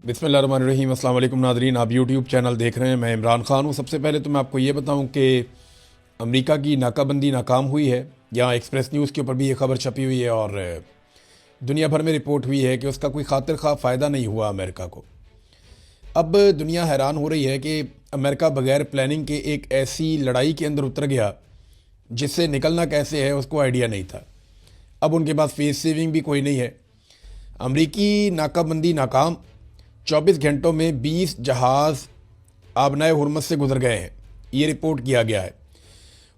बिस्मिल्लाहिर्रहमानिर्रहीम। अस्सलाम वालेकुम नादरीन, आप यूट्यूब चैनल देख रहे हैं। मैं इमरान ख़ान हूँ। सबसे पहले तो मैं आपको ये बताऊँ कि अमेरिका की नाकाबंदी नाकाम हुई है। यहाँ एक्सप्रेस न्यूज़ के ऊपर भी ये खबर छपी हुई है और दुनिया भर में रिपोर्ट हुई है कि उसका कोई खातिर खा फ़ायदा नहीं हुआ अमेरिका को। अब दुनिया हैरान हो रही है कि अमेरिका बग़ैर प्लानिंग के एक ऐसी लड़ाई के अंदर उतर गया जिससे निकलना कैसे है उसको आइडिया नहीं था। अब उनके पास फेस सेविंग भी कोई नहीं है। अमरीकी नाकाबंदी नाकाम, 24 घंटों में 20 जहाज़ आबनाए हुर्मुज़ से गुजर गए हैं, ये रिपोर्ट किया गया है।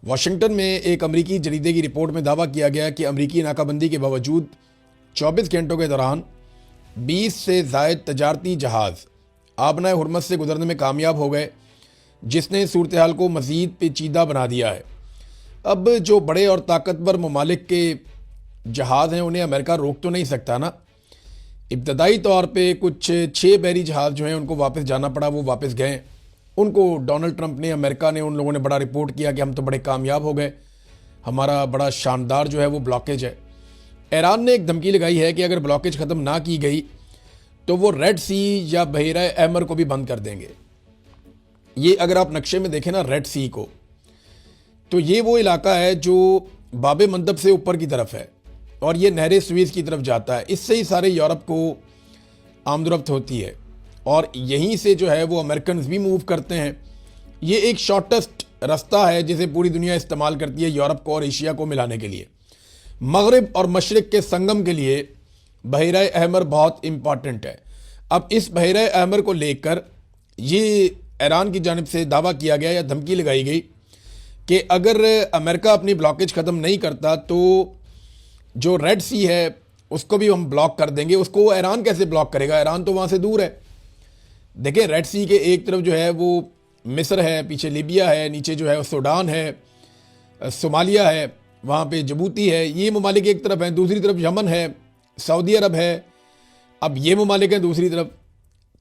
वाशिंगटन में एक अमरीकी जरीदे की रिपोर्ट में दावा किया गया कि अमरीकी नाकाबंदी के बावजूद 24 घंटों के दौरान 20 से ज़ायद तजारती जहाज़ आबनाए हुर्मुज़ से गुजरने में कामयाब हो गए, जिसने सूरत हाल को मज़ीद पेचीदा बना दिया है। अब जो बड़े और ताकतवर ममालिक के जहाज़ हैं उन्हें अमेरिका रोक तो नहीं सकता ना। इब्तदाई तौर पे कुछ 6 बहरी जहाज़ जो हैं उनको वापस जाना पड़ा, वो वापस गए। उनको डोनाल्ड ट्रंप ने, अमेरिका ने, उन लोगों ने बड़ा रिपोर्ट किया कि हम तो बड़े कामयाब हो गए, हमारा बड़ा शानदार जो है वो ब्लॉकेज है। ईरान ने एक धमकी लगाई है कि अगर ब्लॉकेज ख़त्म ना की गई तो वो रेड सी या बहरा अहमर को भी बंद कर देंगे। ये अगर आप नक्शे में देखें ना रेड सी को, तो ये वो इलाका है जो बाबे मंदब से ऊपर की तरफ है और ये नहर सुएज़ की तरफ जाता है। इससे ही सारे यूरोप को आमदरफ्त होती है और यहीं से जो है वो अमेरिकन भी मूव करते हैं। ये एक शॉर्टेस्ट रास्ता है जिसे पूरी दुनिया इस्तेमाल करती है यूरोप को और एशिया को मिलाने के लिए। मगरिब और मशरिक के संगम के लिए बहरा अहमर बहुत इम्पॉर्टेंट है। अब इस बहरा अहमर को लेकर ये ईरान की जानिब से दावा किया गया या धमकी लगाई गई कि अगर अमेरिका अपनी ब्लॉकेज ख़त्म नहीं करता तो जो रेड सी है उसको भी हम ब्लॉक कर देंगे। उसको ईरान कैसे ब्लॉक करेगा, ईरान तो वहाँ से दूर है। देखिए रेड सी के एक तरफ जो है वो मिस्र है, पीछे लीबिया है, नीचे जो है वो सूडान है, सोमालिया है, वहाँ पे जबूती है, ये ममालिक एक तरफ है। दूसरी तरफ यमन है, सऊदी अरब है, अब ये ममालिक हैं दूसरी तरफ।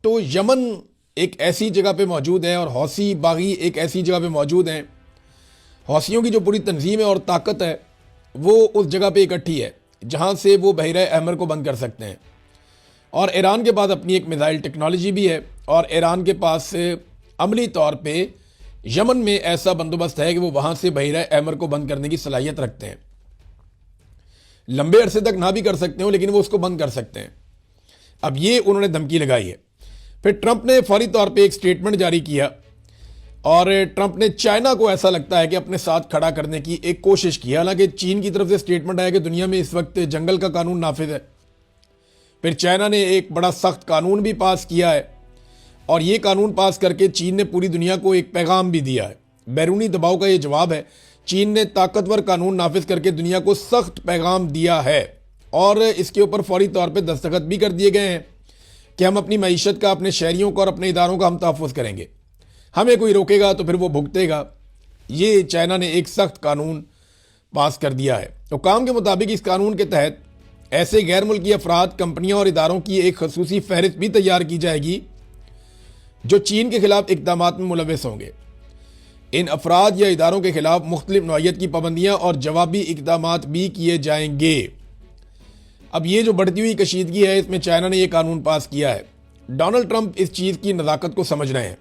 तो यमन एक ऐसी जगह पे मौजूद है और हौसी बागी एक ऐसी जगह पे मौजूद हैं। हौसियों की जो पूरी तंजीम है और ताकत है वो उस जगह पे इकट्ठी है जहाँ से वो बहरा अहमर को बंद कर सकते हैं। और ईरान के पास अपनी एक मिसाइल टेक्नोलॉजी भी है और ईरान के पास अमली तौर पे यमन में ऐसा बंदोबस्त है कि वो वहाँ से बहरा अहमर को बंद करने की सलाहियत रखते हैं। लंबे अरसे तक ना भी कर सकते हो लेकिन वो उसको बंद कर सकते हैं। अब ये उन्होंने धमकी लगाई है। फिर ट्रंप ने फौरी तौर पे एक स्टेटमेंट जारी किया और ट्रंप ने चाइना को ऐसा लगता है कि अपने साथ खड़ा करने की एक कोशिश की। हालांकि चीन की तरफ से स्टेटमेंट आया कि दुनिया में इस वक्त जंगल का कानून नाफिज है। फिर चाइना ने एक बड़ा सख्त कानून भी पास किया है और ये कानून पास करके चीन ने पूरी दुनिया को एक पैगाम भी दिया है। बैरूनी दबाव का ये जवाब है। चीन ने ताकतवर कानून नाफिज करके दुनिया को सख्त पैगाम दिया है और इसके ऊपर फौरी तौर पर दस्तखत भी कर दिए गए हैं कि हम अपनी मईशत का, अपने शहरियों का और अपने इदारों का हम तहफ़्फ़ुज़ करेंगे। हमें कोई रोकेगा तो फिर वो भुगतेगा। ये चाइना ने एक सख्त कानून पास कर दिया है। तो काम के मुताबिक इस कानून के तहत ऐसे गैर मुल्की अफराद, कंपनियां और इदारों की एक खसूसी फहरिस्त भी तैयार की जाएगी जो चीन के खिलाफ इक़दामात में मुलव्वस होंगे। इन अफराद या इदारों के खिलाफ मुख्तलिफ नौइयत की पाबंदियां और जवाबी इक़दामात भी किए जाएंगे। अब ये जो बढ़ती हुई कशीदगी है इसमें चाइना ने यह कानून पास किया है। डोनाल्ड ट्रंप इस चीज़ की नज़ाकत को समझ रहे हैं।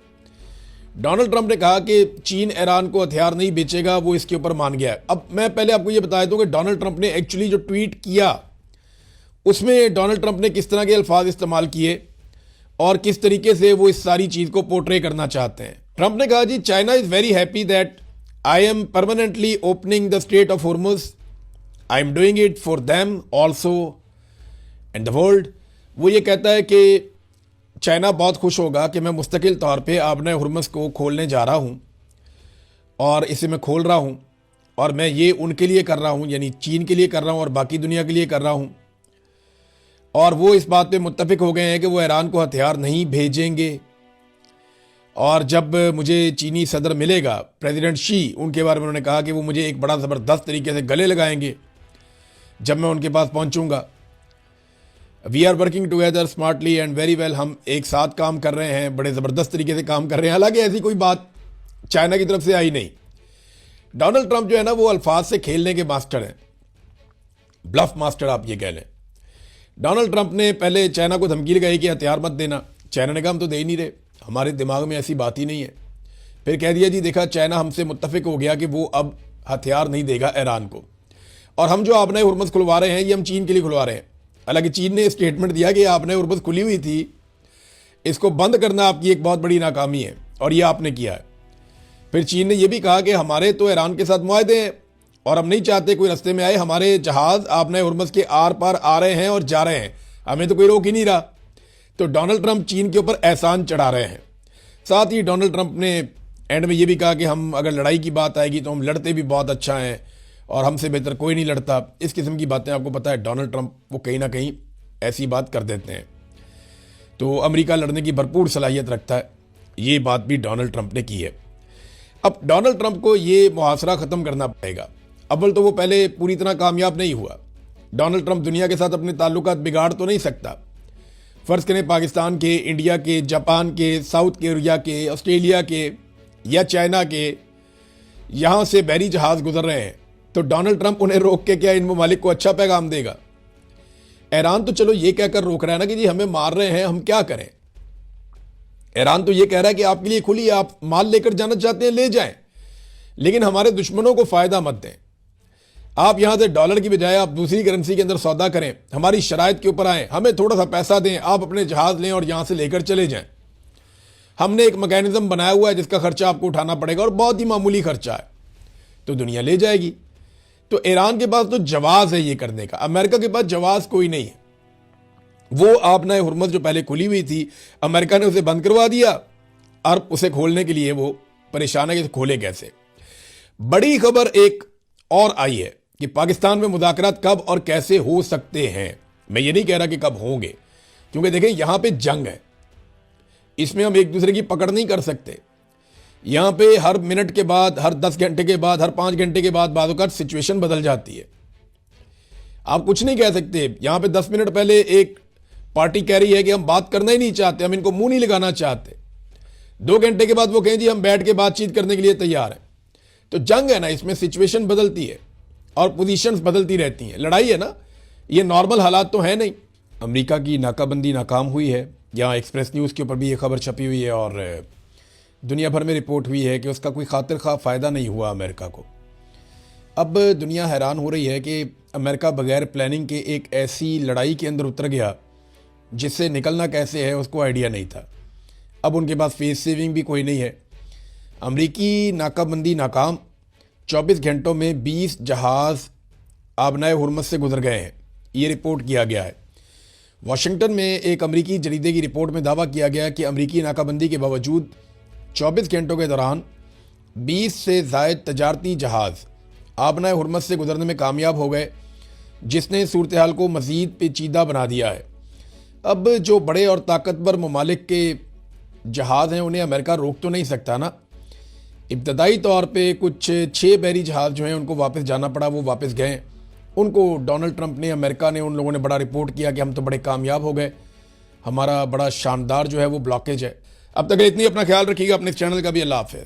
डोनाल्ड ट्रंप ने कहा कि चीन ईरान को हथियार नहीं बेचेगा, वो इसके ऊपर मान गया है। अब मैं पहले आपको ये बता दूं कि डोनाल्ड ट्रंप ने एक्चुअली जो ट्वीट किया उसमें डोनाल्ड ट्रंप ने किस तरह के अल्फाज इस्तेमाल किए और किस तरीके से वो इस सारी चीज़ को पोर्ट्रे करना चाहते हैं। ट्रंप ने कहा जी, China is very happy that I am permanently opening the strait of Hormuz, I am doing it for them also and the world. वो ये कहता है कि चाइना बहुत खुश होगा कि मैं मुस्तकिल तौर पे आबनाए हुर्मुज़ को खोलने जा रहा हूँ और इसे मैं खोल रहा हूँ और मैं ये उनके लिए कर रहा हूँ, यानी चीन के लिए कर रहा हूँ और बाकी दुनिया के लिए कर रहा हूँ। और वो इस बात पे मुत्तफिक हो गए हैं कि वो ईरान को हथियार नहीं भेजेंगे। और जब मुझे चीनी सदर मिलेगा, प्रेसिडेंट शी, उनके बारे में उन्होंने कहा कि वो मुझे एक बड़ा ज़बरदस्त तरीके से गले लगाएंगे जब मैं उनके पास पहुँचूँगा। We are working together smartly and very well, हम एक साथ काम कर रहे हैं, बड़े ज़बरदस्त तरीके से काम कर रहे हैं। हालांकि ऐसी कोई बात चाइना की तरफ से आई नहीं। डोनाल्ड ट्रंप जो है ना वो अल्फाज से खेलने के मास्टर हैं, ब्लफ मास्टर आप ये कह लें। डोनाल्ड ट्रंप ने पहले चाइना को धमकी लगाई कि हथियार मत देना। चाइना ने कहा हम तो दे ही नहीं रहे, हमारे दिमाग में ऐसी बात ही नहीं है। फिर कह दिया जी देखा चाइना हमसे मुत्तफिक हो गया कि वो अब हथियार नहीं देगा ईरान को, और हम जो आबना हुर्मुज़ खुलवा रहे हैं ये हम चीन के लिए खुलवा रहे हैं। हालांकि चीन ने स्टेटमेंट दिया कि आबना हुर्मुज़ खुली हुई थी, इसको बंद करना आपकी एक बहुत बड़ी नाकामी है और ये आपने किया है। फिर चीन ने यह भी कहा कि हमारे तो ईरान के साथ मुआहदे हैं और हम नहीं चाहते कोई रास्ते में आए, हमारे जहाज़ आबना हुर्मुज़ के आर पार आ रहे हैं और जा रहे हैं, हमें तो कोई रोक ही नहीं रहा। तो डोनाल्ड ट्रंप चीन के ऊपर एहसान चढ़ा रहे हैं। साथ ही डोनाल्ड ट्रंप ने एंड में ये भी कहा कि हम अगर लड़ाई की बात आएगी तो हम लड़ते भी बहुत अच्छा हैं और हमसे बेहतर कोई नहीं लड़ता। इस किस्म की बातें आपको पता है डोनाल्ड ट्रंप वो कहीं ना कहीं ऐसी बात कर देते हैं। तो अमेरिका लड़ने की भरपूर सलाहियत रखता है, ये बात भी डोनाल्ड ट्रंप ने की है। अब डोनाल्ड ट्रंप को ये मुहासरा ख़त्म करना पड़ेगा। अव्वल तो वो पहले पूरी तरह कामयाब नहीं हुआ। डोनाल्ड ट्रंप दुनिया के साथ अपने ताल्लुकात बिगाड़ तो नहीं सकता। फ़र्ज़ करें पाकिस्तान के, इंडिया के, जापान के, साउथ कोरिया के, ऑस्ट्रेलिया के या चाइना के यहाँ से बहरी जहाज़ गुजर रहे हैं, तो डोनाल्ड ट्रंप उन्हें रोक के क्या इन ममालिक को अच्छा पैगाम देगा? ईरान तो चलो ये कहकर रोक रहा है ना कि जी हमें मार रहे हैं, हम क्या करें। ईरान तो ये कह रहा है कि आपके लिए खुली, आप माल लेकर जाना चाहते हैं ले जाएं, लेकिन हमारे दुश्मनों को फ़ायदा मत दें। आप यहाँ से डॉलर की बजाय आप दूसरी करेंसी के अंदर सौदा करें, हमारी शराइत के ऊपर आएँ, हमें थोड़ा सा पैसा दें, आप अपने जहाज़ लें और यहाँ से लेकर चले जाएं। हमने एक मैकेनिज्म बनाया हुआ है जिसका खर्चा आपको उठाना पड़ेगा और बहुत ही मामूली खर्चा है, तो दुनिया ले जाएगी। तो ईरान के पास तो जवाज़ है ये करने का, अमेरिका के पास जवाज़ कोई नहीं है। वो आबना हुर्मुज़ जो पहले खुली हुई थी, अमेरिका ने उसे बंद करवा दिया और उसे खोलने के लिए वो परेशान है कि खोले कैसे। बड़ी खबर एक और आई है कि पाकिस्तान में मुज़ाकरात कब और कैसे हो सकते हैं। मैं ये नहीं कह रहा कि कब होंगे, क्योंकि देखें यहाँ पे जंग है, इसमें हम एक दूसरे की पकड़ नहीं कर सकते। यहाँ पे हर मिनट के बाद, हर 10 घंटे के बाद, हर 5 घंटे के बाद बाज़ सिचुएशन बदल जाती है। आप कुछ नहीं कह सकते। यहाँ पे 10 मिनट पहले एक पार्टी कह रही है कि हम बात करना ही नहीं चाहते, हम इनको मुंह नहीं लगाना चाहते। 2 घंटे के बाद वो कहें जी हम बैठ के बातचीत करने के लिए तैयार हैं। तो जंग है ना, इसमें सिचुएशन बदलती है और पोजीशंस बदलती रहती हैं। लड़ाई है ना, ये नॉर्मल हालात तो है नहीं। अमेरिका की नाकाबंदी नाकाम हुई है, यहाँ एक्सप्रेस न्यूज़ के ऊपर भी ये खबर छपी हुई है और दुनिया भर में रिपोर्ट हुई है कि उसका कोई खातिर खा फ़ायदा नहीं हुआ अमेरिका को। अब दुनिया हैरान हो रही है कि अमेरिका बगैर प्लानिंग के एक ऐसी लड़ाई के अंदर उतर गया जिससे निकलना कैसे है उसको आइडिया नहीं था। अब उनके पास फेस सेविंग भी कोई नहीं है। अमेरिकी नाकाबंदी नाकाम, 24 घंटों में 20 जहाज़ आबना हुर्मुज़ से गुजर गए हैं, ये रिपोर्ट किया गया है। वाशिंगटन में एक अमेरिकी जरीदे की रिपोर्ट में दावा किया गया कि अमेरिकी नाकाबंदी के बावजूद 24 घंटों के दौरान 20 से ज़ायद तजारती जहाज़ आबना हुर्मुज़ से गुजरने में कामयाब हो गए, जिसने सूरत हाल को मज़ीद पेचीदा बना दिया है। अब जो बड़े और ताकतवर ममालिक के जहाज़ हैं उन्हें अमेरिका रोक तो नहीं सकता ना। इब्तदाई तौर पे कुछ 6 बहरी जहाज़ जो हैं उनको वापस जाना पड़ा, वो वापस गए। उनको डोनाल्ड ट्रंप ने, अमेरिका ने, उन लोगों ने बड़ा रिपोर्ट किया कि हम तो बड़े कामयाब हो गए, हमारा बड़ा शानदार जो है वो ब्लॉकेज है। अब तक इतनी, अपना ख्याल रखिएगा, अपने चैनल का भी। अल्लाह हाफ़िज़।